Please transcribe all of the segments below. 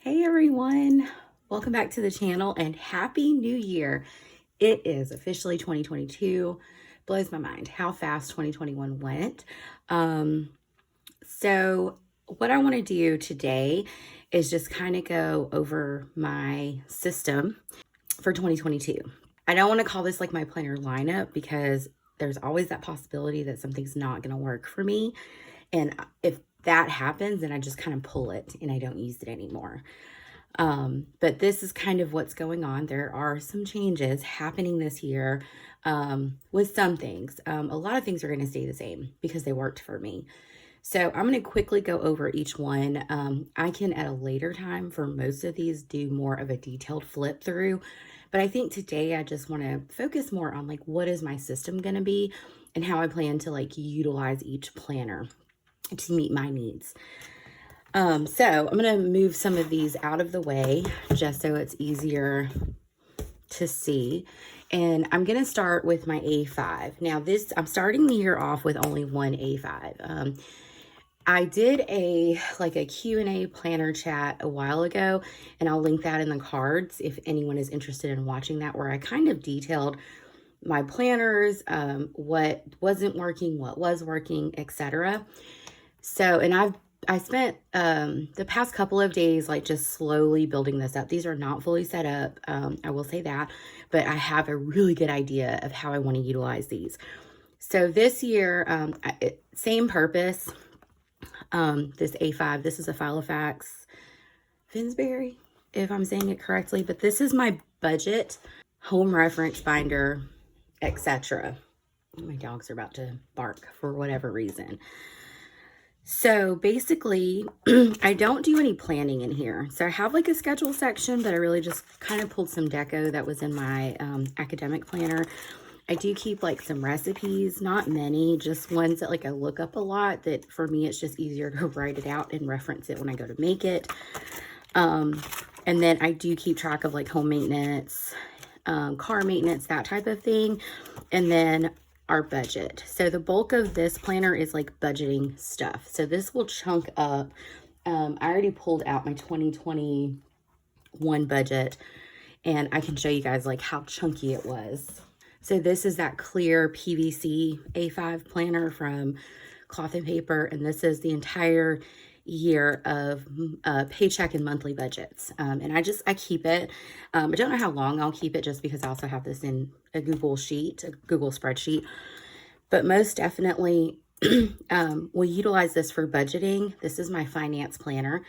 Hey everyone, welcome back to the channel and Happy New Year. It is officially 2022. Blows my mind how fast 2021 went. So what I want to do today is just kind of go over my system for 2022. I don't want to call this like my planner lineup because there's always that possibility that something's not going to work for me. And if that happens, then I just kind of pull it and I don't use it anymore. But this is kind of what's going on. There are some changes happening this year with some things. A lot of things are going to stay the same because they worked for me. So I'm going to quickly go over each one. I can at a later time for most of these do more of a detailed flip through. But I think today I just want to focus more on like what is my system going to be and how I plan to like utilize each planner to meet my needs. So I'm going to move some of these out of the way just so it's easier to see. And I'm going to start with my A5. Now I'm starting the year off with only one A5. I did a Q&A planner chat a while ago, and I'll link that in the cards if anyone is interested in watching that, where I kind of detailed my planners, what wasn't working, what was working, etc. So, and I spent the past couple of days like just slowly building this up. These are not fully set up, I will say that, but I have a really good idea of how I want to utilize these. So this year, same purpose. This A5, this is a Filofax Finsbury, if I'm saying it correctly, but this is my budget home reference binder, etc. My dogs are about to bark for whatever reason. So basically, I don't do any planning in here. So I have like a schedule section, but I really just kind of pulled some deco that was in my academic planner. I do keep like some recipes, not many, just ones that like I look up a lot that for me, it's just easier to write it out and reference it when I go to make it. And then I do keep track of like home maintenance, car maintenance, that type of thing. And then our budget. So the bulk of this planner is like budgeting stuff. So this will chunk up. I already pulled out my 2021 budget and I can show you guys like how chunky it was. So this is that clear PVC A5 planner from Cloth and Paper. And this is the entire year of paycheck and monthly budgets. And I keep it. I don't know how long I'll keep it just because I also have this in a Google spreadsheet. But most definitely, we'll utilize this for budgeting. This is my finance planner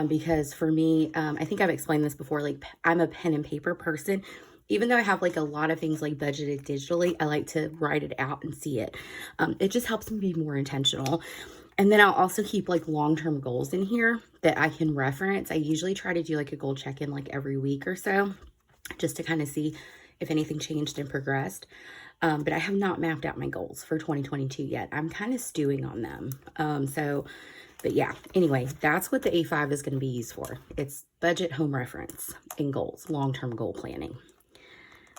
because for me, I think I've explained this before, like I'm a pen and paper person. Even though I have like a lot of things like budgeted digitally, I like to write it out and see it. It just helps me be more intentional. And then I'll also keep like long-term goals in here that I can reference. I usually try to do like a goal check-in like every week or so, just to kind of see if anything changed and progressed. But I have not mapped out my goals for 2022 yet. I'm kind of stewing on them. But yeah, anyway, that's what the A5 is going to be used for. It's budget, home reference, and goals, long-term goal planning.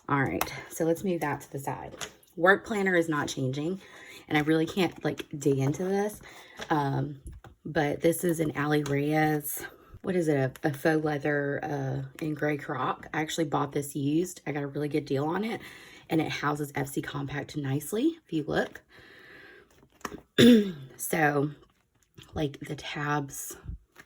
All right, so let's move that to the side. Work planner is not changing, and I really can't like dig into this. But this is an Ali Reyes, what is it? A faux leather in gray croc. I actually bought this used. I got a really good deal on it, and it houses FC Compact nicely, if you look. So, like the tabs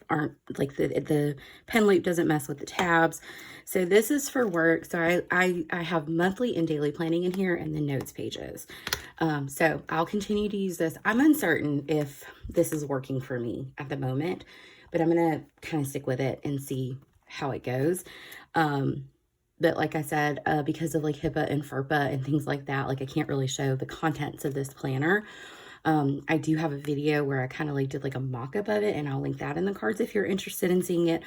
aren't like the pen loop doesn't mess with the tabs. So this is for work. So I have monthly and daily planning in here and then notes pages. So I'll continue to use this. I'm uncertain if this is working for me at the moment, but I'm going to kind of stick with it and see how it goes. But like I said, because of like HIPAA and FERPA and things like that, like I can't really show the contents of this planner. I do have a video where I kind of like did like a mock-up of it, and I'll link that in the cards if you're interested in seeing it.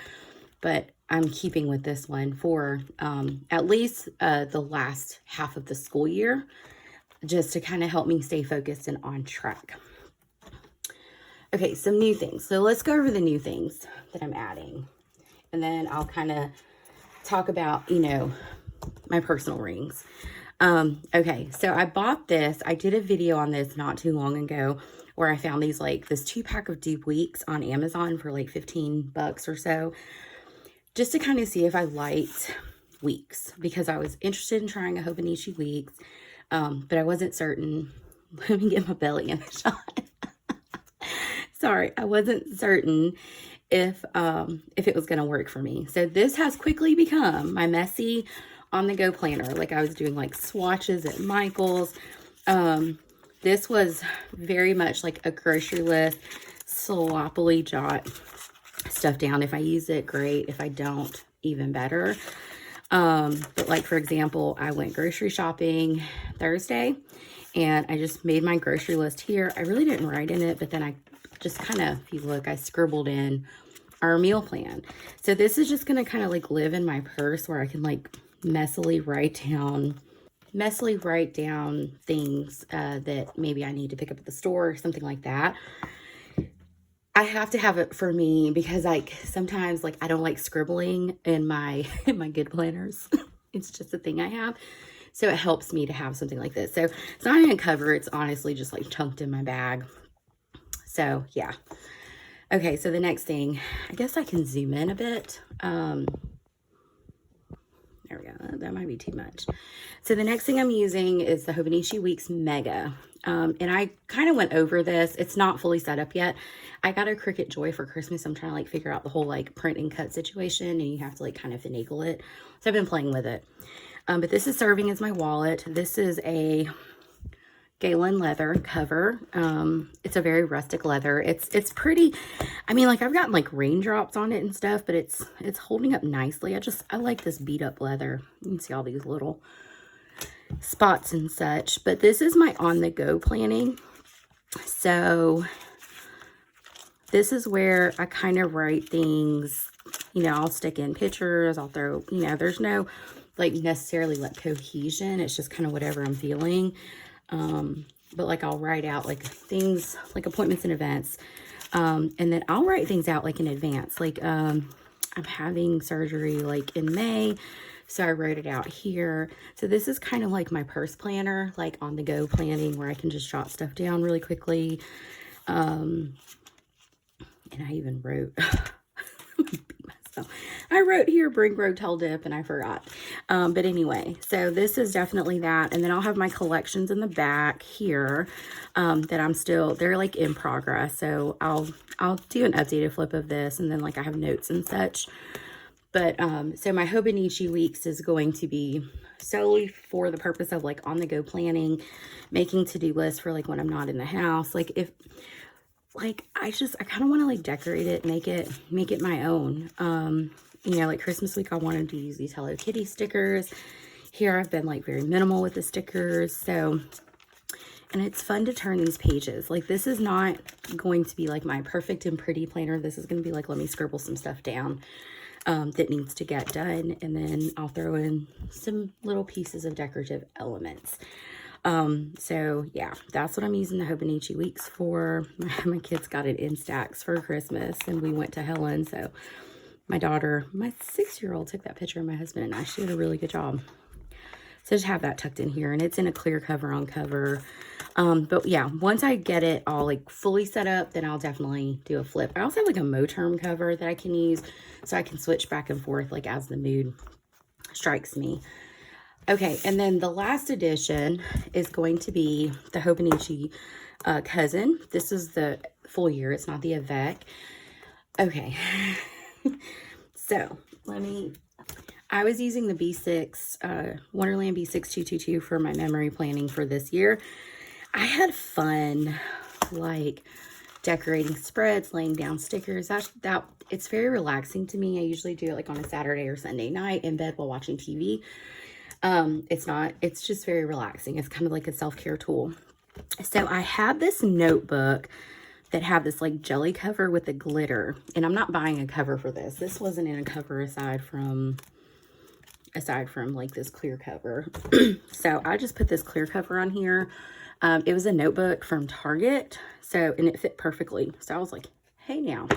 But I'm keeping with this one for at least the last half of the school year, just to kind of help me stay focused and on track. Okay, some new things. So let's go over the new things that I'm adding. And then I'll kind of talk about, you know, my personal rings. Okay, so I bought this. I did a video on this not too long ago where I found these like this 2-pack of dupe weeks on Amazon for like $15 or so. just to kind of see if I liked weeks, because I was interested in trying a Hobonichi weeks, but I wasn't certain. Let me get my belly in the shot. Sorry, I wasn't certain if it was going to work for me. So this has quickly become my messy on the go planner. Like I was doing like swatches at Michael's. This was very much like a grocery list, sloppily jot stuff down. If I use it, great. If I don't, even better. But like, for example, I went grocery shopping Thursday and I just made my grocery list here. I really didn't write in it, but then I just kind of, if you look, I scribbled in our meal plan. So this is just going to kind of like live in my purse where I can like messily write down things that maybe I need to pick up at the store or something like that. I have to have it for me because like sometimes like I don't like scribbling in my good planners. It's just a thing I have. So it helps me to have something like this. So it's not even a cover. It's honestly just like chunked in my bag. So yeah. Okay, so the next thing, I guess I can zoom in a bit. There we go. That might be too much. So the next thing I'm using is the Hobonichi Weeks Mega. And I kind of went over this. It's not fully set up yet. I got a Cricut Joy for Christmas. I'm trying to like figure out the whole like print and cut situation, and you have to like kind of finagle it. So I've been playing with it. But this is serving as my wallet. This is a Galen leather cover. It's a very rustic leather. It's pretty. I mean, like I've gotten like raindrops on it and stuff, but it's holding up nicely. I like this beat up leather. You can see all these little spots and such. But this is my on the go planning. So this is where I kind of write things. You know, I'll stick in pictures. I'll throw. You know, there's no like necessarily like cohesion. It's just kind of whatever I'm feeling. But like I'll write out like things like appointments and events. And then I'll write things out like in advance. Like, I'm having surgery like in May. So I wrote it out here. So this is kind of like my purse planner, like on the go planning where I can just jot stuff down really quickly. And I even wrote, I wrote here, bring Rotel dip, and I forgot. But anyway, so this is definitely that. And then I'll have my collections in the back here that they're like in progress. So I'll do an updated flip of this. And then like I have notes and such. But so my Hobonichi Weeks is going to be solely for the purpose of like on the go planning, making to-do lists for like when I'm not in the house. Like if, like I kind of want to like decorate it, make it my own. You know, like Christmas week, I wanted to use these Hello Kitty stickers. Here I've been like very minimal with the stickers. So, and it's fun to turn these pages. Like this is not going to be like my perfect and pretty planner. This is going to be like, let me scribble some stuff down that needs to get done. And then I'll throw in some little pieces of decorative elements. So yeah, that's what I'm using the Hobonichi Weeks for. My kids got it in stacks for Christmas and we went to Helen. So my daughter, my 6-year-old, took that picture of my husband and I. She did a really good job. So just have that tucked in here, and it's in a clear cover on cover. But yeah, once I get it all like fully set up, then I'll definitely do a flip. I also have like a Moterm cover that I can use so I can switch back and forth like as the mood strikes me. Okay, and then the last edition is going to be the Hobonichi Cousin. This is the full year. It's not the Avec. Okay. So I was using the B6, Wonderland B6222 for my memory planning for this year. I had fun, like decorating spreads, laying down stickers. It's very relaxing to me. I usually do it like on a Saturday or Sunday night in bed while watching TV. It's just very relaxing. It's kind of like a self-care tool. So I had this notebook that had this like jelly cover with the glitter, and I'm not buying a cover for this. This wasn't in a cover aside from like this clear cover. So I just put this clear cover on here. It was a notebook from Target. So, and it fit perfectly. So I was like, hey now.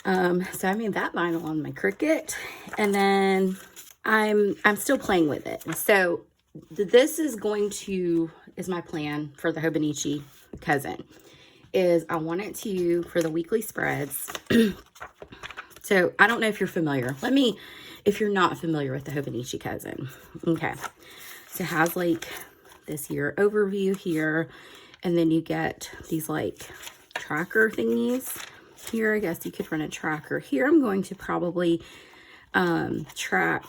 So I made that vinyl on my Cricut, and then I'm still playing with it. So this is my plan for the Hobonichi Cousin, is I want it to, for the weekly spreads, So I don't know if you're familiar. If you're not familiar with the Hobonichi Cousin. Okay. So it has like this year overview here. And then you get these like tracker thingies here. I guess you could run a tracker. Here I'm going to probably track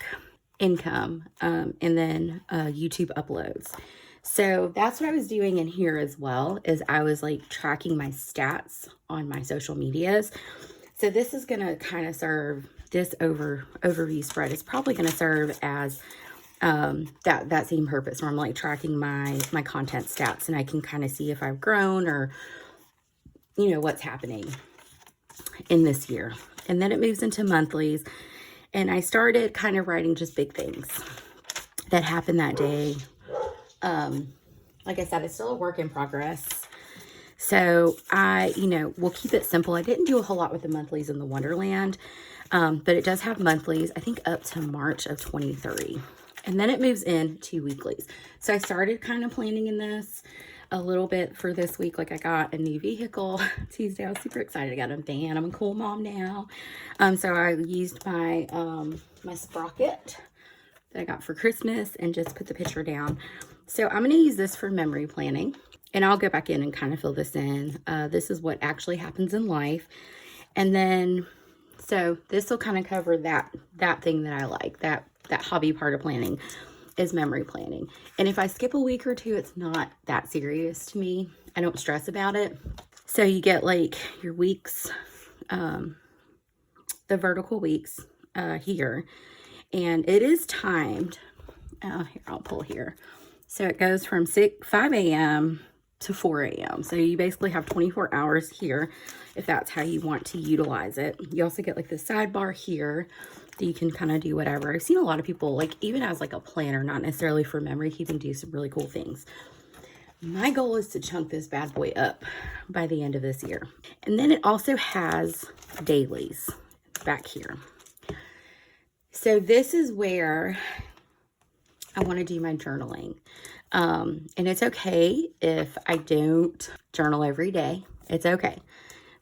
income and then YouTube uploads. So that's what I was doing in here as well, is I was like tracking my stats on my social medias. So this is going to kind of serve, this overview spread is probably going to serve as that same purpose, where I'm like tracking my content stats, and I can kind of see if I've grown or, you know, what's happening in this year. And then it moves into monthlies, and I started kind of writing just big things that happened that day. Like I said, it's still a work in progress. So I, you know, we'll keep it simple. I didn't do a whole lot with the monthlies in the Wonderland, but it does have monthlies, I think up to March of 23. And then it moves into weeklies. So I started kind of planning in this a little bit for this week. Like I got a new vehicle Tuesday. I was super excited. I got a van. I'm a cool mom now. So I used my, my sprocket that I got for Christmas and just put the picture down. So I'm going to use this for memory planning, and I'll go back in and kind of fill this in. This is what actually happens in life. And then, so this will kind of cover that thing that I like, that hobby part of planning is memory planning. And if I skip a week or two, it's not that serious to me. I don't stress about it. So you get like your weeks, the vertical weeks here, and it is timed. Here, I'll pull here. So it goes from 5 a.m. to 4 a.m. So you basically have 24 hours here if that's how you want to utilize it. You also get like the sidebar here that you can kind of do whatever. I've seen a lot of people, like even as like a planner, not necessarily for memory keeping, do some really cool things. My goal is to chunk this bad boy up by the end of this year. And then it also has dailies back here. So this is where I want to do my journaling. And it's okay if I don't journal every day. It's okay.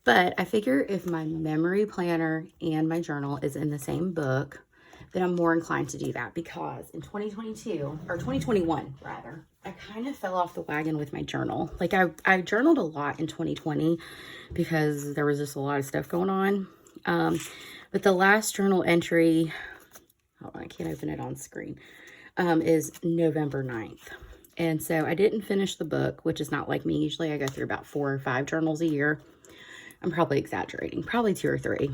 But I figure if my memory planner and my journal is in the same book, then I'm more inclined to do that, because in 2022, or 2021 rather, I kind of fell off the wagon with my journal. Like I journaled a lot in 2020 because there was just a lot of stuff going on. But the last journal entry, hold on, I can't open it on screen, is November 9th. And so I didn't finish the book, which is not like me. Usually I go through about 4 or 5 journals a year. I'm probably exaggerating, probably 2 or 3.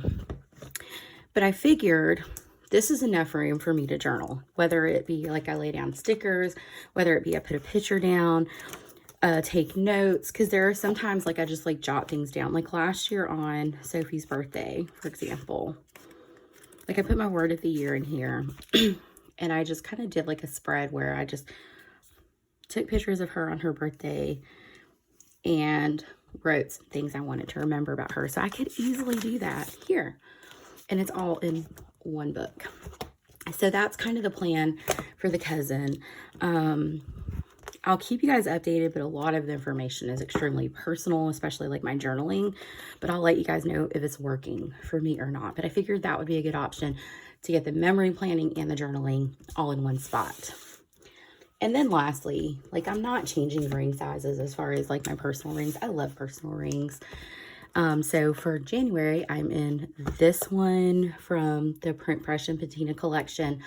But I figured this is enough room for me to journal, whether it be like I lay down stickers, whether it be I put a picture down, take notes, because there are sometimes like I just like jot things down. Like last year on Sophie's birthday, for example, like I put my word of the year in here and I just kind of did like a spread where I just took pictures of her on her birthday and wrote some things I wanted to remember about her. So I could easily do that here, and it's all in one book. So that's kind of the plan for the cousin. I'll keep you guys updated, but a lot of the information is extremely personal, especially like my journaling, but I'll let you guys know if it's working for me or not. But I figured that would be a good option to get the memory planning and the journaling all in one spot. And then lastly, like I'm not changing ring sizes as far as like my personal rings. I love personal rings. So for January, I'm in this one from the Print Fresh and Patina collection.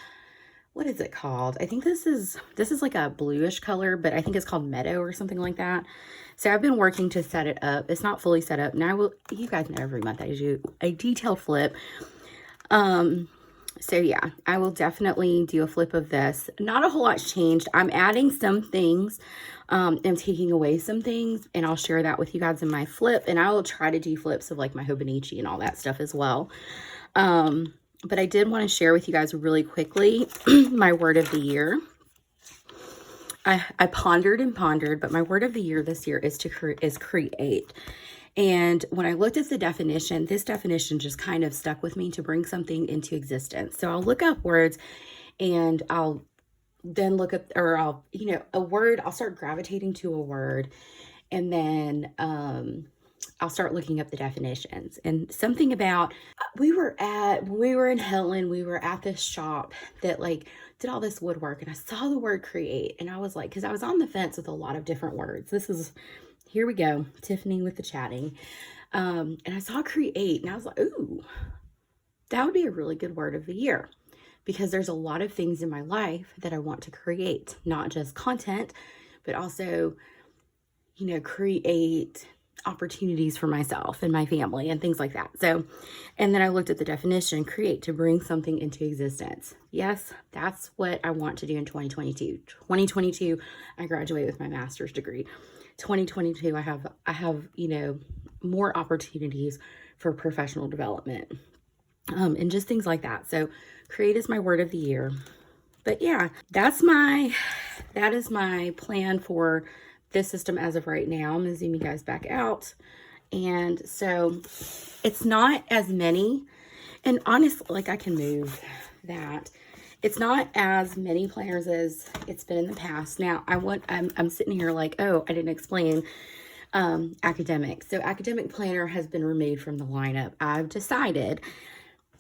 What is it called? I think this is like a bluish color, but I think it's called Meadow or something like that. So I've been working to set it up. It's not fully set up. Now you guys know every month I do a detailed flip. So yeah, I will definitely do a flip of this. Not a whole lot's changed. I'm adding some things, and taking away some things, and I'll share that with you guys in my flip. And I will try to do flips of like my Hobonichi and all that stuff as well. But I did want to share with you guys really quickly my word of the year. I pondered and pondered, but my word of the year this year is create. And when I looked at the definition, this definition just kind of stuck with me to bring something into existence. So I'll look up words, and I'll then look up, or I'll, a word, I'll start gravitating to a word. And then I'll start looking up the definitions. And something about, when we were in Helen, we were at this shop that like did all this woodwork, and I saw the word create, and I was like, because I was on the fence with a lot of different words. Here we go, Tiffany with the chatting. And I saw create, and I was like, ooh, that would be a really good word of the year, because there's a lot of things in my life that I want to create, not just content, but also, create opportunities for myself and my family and things like that. So, and then I looked at the definition, create, to bring something into existence. Yes, that's what I want to do in 2022. 2022, I graduate with my master's degree. 2022, I have, more opportunities for professional development, and just things like that. So create is my word of the year. But yeah, that is my plan for this system as of right now. I'm gonna zoom you guys back out. And so it's not as many, and honestly, like I can move that. It's not as many planners as it's been in the past. Now I'm sitting here like, oh, I didn't explain academic. So academic planner has been removed from the lineup. I've decided,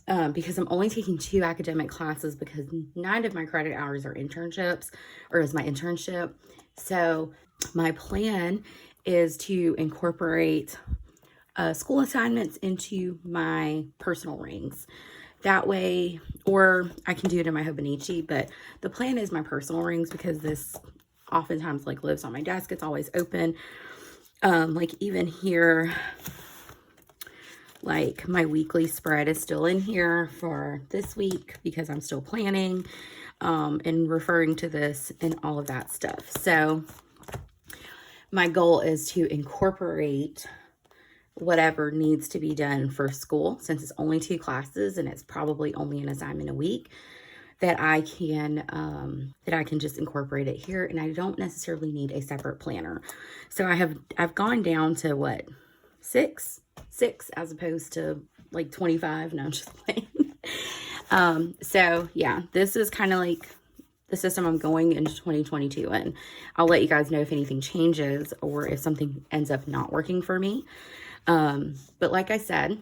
because I'm only taking 2 academic classes, because 9 of my credit hours are internships, or is my internship. So my plan is to incorporate school assignments into my personal rings. That way, or I can do it in my Hobonichi, but the plan is my personal rings, because this oftentimes like lives on my desk. It's always open. Like even here, like my weekly spread is still in here for this week, because I'm still planning and referring to this and all of that stuff. So my goal is to incorporate whatever needs to be done for school, since it's only 2 classes and it's probably only an assignment a week, that I can just incorporate it here, and I don't necessarily need a separate planner. So I've gone down to what, 6 as opposed to like 25. No, I'm just playing. So yeah, this is kind of like the system I'm going into 2022 in. I'll let you guys know if anything changes or if something ends up not working for me. But like I said,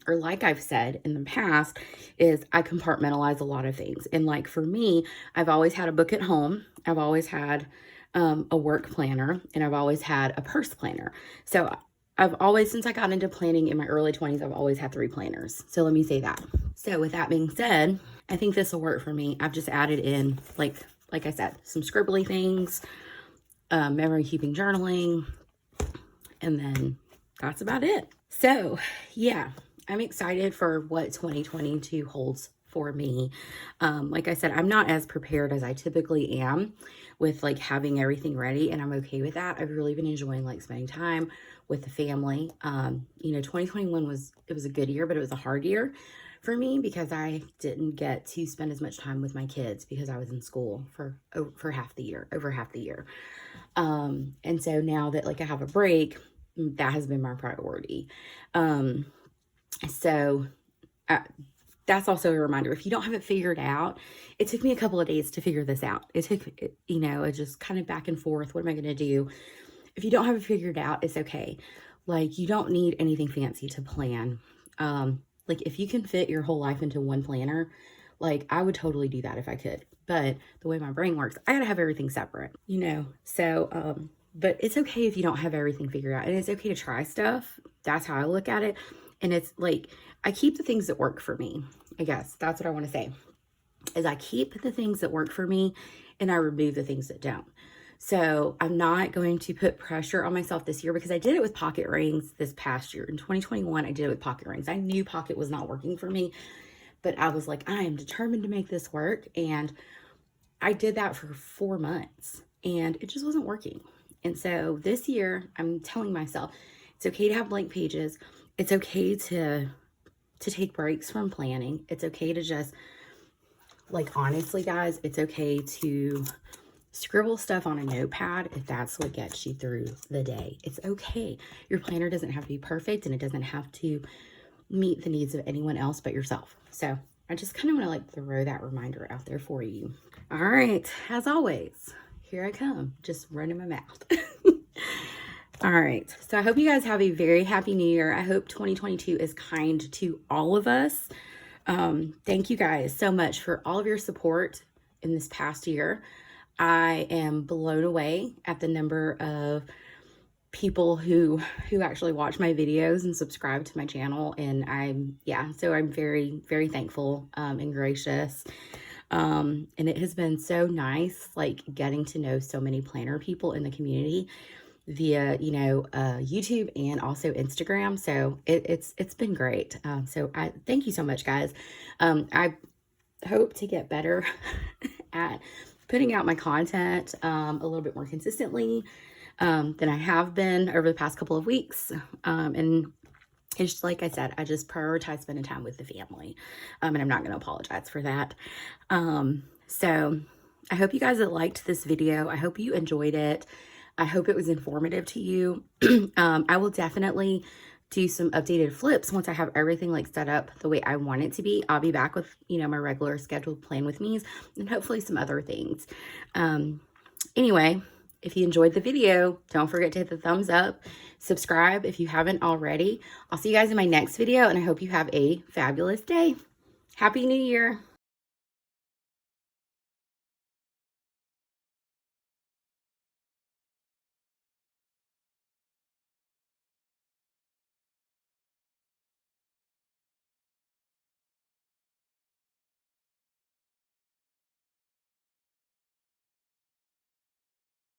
or like I've said in the past, is I compartmentalize a lot of things. And like for me, I've always had a book at home. I've always had a work planner, and I've always had a purse planner. So since I got into planning in my early 20s, I've always had 3 planners. So let me say that. So with that being said, I think this will work for me. I've just added in, like I said, some scribbly things, memory keeping, journaling, and then that's about it. So yeah, I'm excited for what 2022 holds for me. Like I said, I'm not as prepared as I typically am with like having everything ready, and I'm okay with that. I've really been enjoying like spending time with the family. 2021 was a good year, but it was a hard year for me, because I didn't get to spend as much time with my kids because I was in school for over half the year. And so now that like I have a break, that has been my priority. So that's also a reminder. If you don't have it figured out, it took me a couple of days to figure this out. It took, it's just kind of back and forth. What am I going to do? If you don't have it figured out, it's okay. Like, you don't need anything fancy to plan. Like if you can fit your whole life into one planner, like I would totally do that if I could. But the way my brain works, I gotta have everything separate, So, but it's okay if you don't have everything figured out, and it's okay to try stuff. That's how I look at it. And it's like, I keep the things that work for me. I guess that's what I want to say, is I keep the things that work for me, and I remove the things that don't. So I'm not going to put pressure on myself this year, because I did it with pocket rings this past year. In 2021, I did it with pocket rings. I knew pocket was not working for me, but I was like, I am determined to make this work. And I did that for 4 months, and it just wasn't working. And so this year, I'm telling myself, it's okay to have blank pages. It's okay to take breaks from planning. It's okay to just, like, honestly, guys, it's okay to scribble stuff on a notepad if that's what gets you through the day. It's okay. Your planner doesn't have to be perfect, and it doesn't have to meet the needs of anyone else but yourself. So I just kind of want to like throw that reminder out there for you. All right, as always, here I come, just running my mouth. All right. So I hope you guys have a very happy new year. I hope 2022 is kind to all of us. Thank you guys so much for all of your support in this past year. I am blown away at the number of people who actually watch my videos and subscribe to my channel, and I'm very, very thankful and gracious. And it has been so nice, like, getting to know so many planner people in the community via YouTube and also Instagram. So it's been great. So I thank you so much, guys. I hope to get better at putting out my content a little bit more consistently than I have been over the past couple of weeks. And it's just, like I said, I just prioritize spending time with the family. And I'm not going to apologize for that. So I hope you guys liked this video. I hope you enjoyed it. I hope it was informative to you. I will definitely do some updated flips once I have everything like set up the way I want it to be. I'll be back with, my regular scheduled plan with me's and hopefully some other things. Anyway, if you enjoyed the video, don't forget to hit the thumbs up, subscribe if you haven't already. I'll see you guys in my next video, and I hope you have a fabulous day. Happy New Year.